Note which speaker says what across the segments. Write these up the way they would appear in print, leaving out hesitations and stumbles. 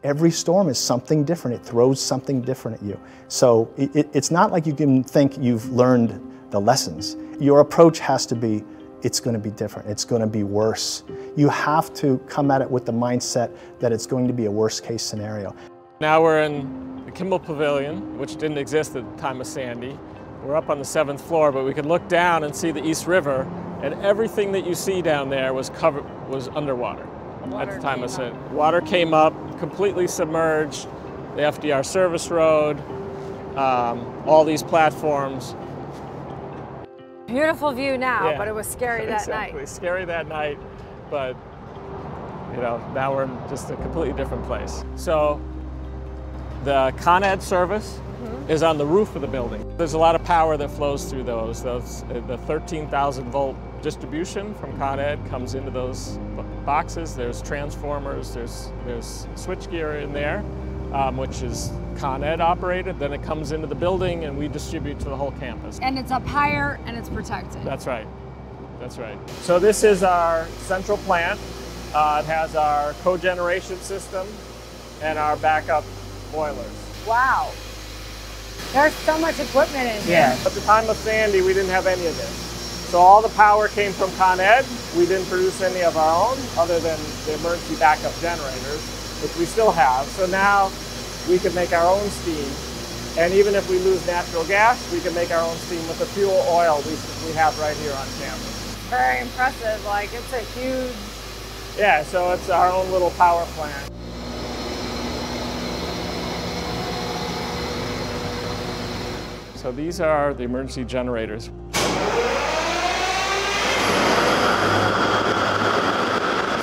Speaker 1: every storm is something different. It throws something different at you. So it's not like you can think you've learned the lessons. Your approach has to be, it's going to be different. It's going to be worse. You have to come at it with the mindset that it's going to be a worst case scenario.
Speaker 2: Now we're in the Kimball Pavilion, which didn't exist at the time of Sandy. We're up on the 7th floor, but we could look down and see the East River, and everything that you see down there was underwater at the time of Sandy. Water came up, completely submerged the FDR service road, all these platforms.
Speaker 3: Beautiful view now,
Speaker 2: Yeah,
Speaker 3: but it was scary that
Speaker 2: exactly.
Speaker 3: night.
Speaker 2: Scary that night, but you know, now we're in just a completely different place. So the Con Ed service is on the roof of the building. There's a lot of power that flows through those. The 13,000 volt distribution from Con Ed comes into those boxes. There's transformers, there's switchgear in there, which is Con Ed operated. Then it comes into the building and we distribute to the whole campus.
Speaker 3: And it's up higher and it's protected.
Speaker 2: That's right. That's right. So this is our central plant. It has our cogeneration system and our backup boilers.
Speaker 3: Wow. There's so much equipment in here.
Speaker 2: Yeah. At the time of Sandy, we didn't have any of this. So all the power came from Con Ed. We didn't produce any of our own other than the emergency backup generators, which we still have. So now we can make our own steam. And even if we lose natural gas, we can make our own steam with the fuel oil we have right here on campus.
Speaker 3: Very impressive. Like, it's a huge...
Speaker 2: Yeah, so it's our own little power plant. So these are the emergency generators.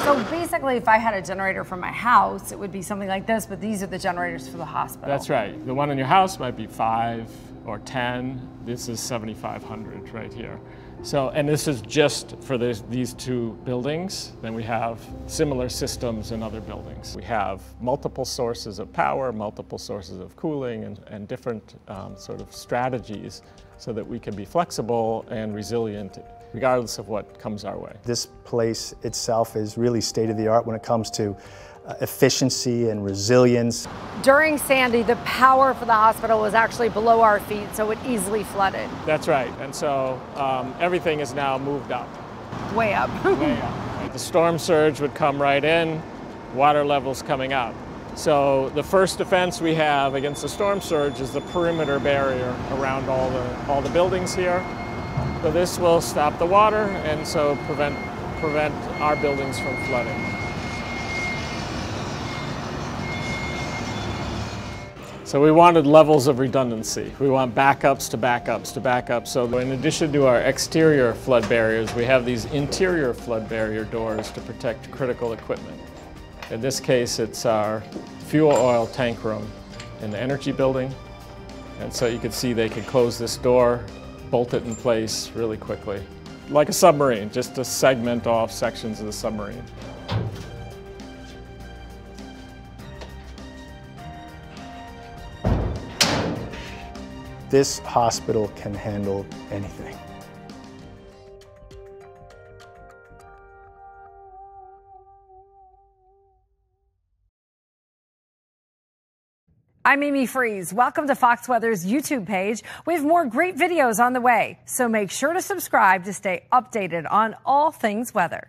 Speaker 3: So basically, if I had a generator for my house, it would be something like this, but these are the generators for the hospital.
Speaker 2: That's right. The one in your house might be 5 or 10. This is 7,500 right here. So, and this is just for these two buildings. Then we have similar systems in other buildings. We have multiple sources of power, multiple sources of cooling, and different sort of strategies so that we can be flexible and resilient regardless of what comes our way.
Speaker 1: This place itself is really state-of-the-art when it comes to efficiency and resilience.
Speaker 3: During Sandy, the power for the hospital was actually below our feet, so it easily flooded.
Speaker 2: That's right, and so everything is now moved up.
Speaker 3: Way up.
Speaker 2: Way up. The storm surge would come right in, water levels coming up. So the first defense we have against the storm surge is the perimeter barrier around all the buildings here. So this will stop the water and so prevent our buildings from flooding. So we wanted levels of redundancy. We want backups to backups to backups. So in addition to our exterior flood barriers, we have these interior flood barrier doors to protect critical equipment. In this case, it's our fuel oil tank room in the energy building. And so you can see they can close this door, bolt it in place really quickly. Like a submarine, just to segment off sections of the submarine.
Speaker 1: This hospital can handle anything.
Speaker 3: I'm Amy Freeze. Welcome to Fox Weather's YouTube page. We have more great videos on the way, so make sure to subscribe to stay updated on all things weather.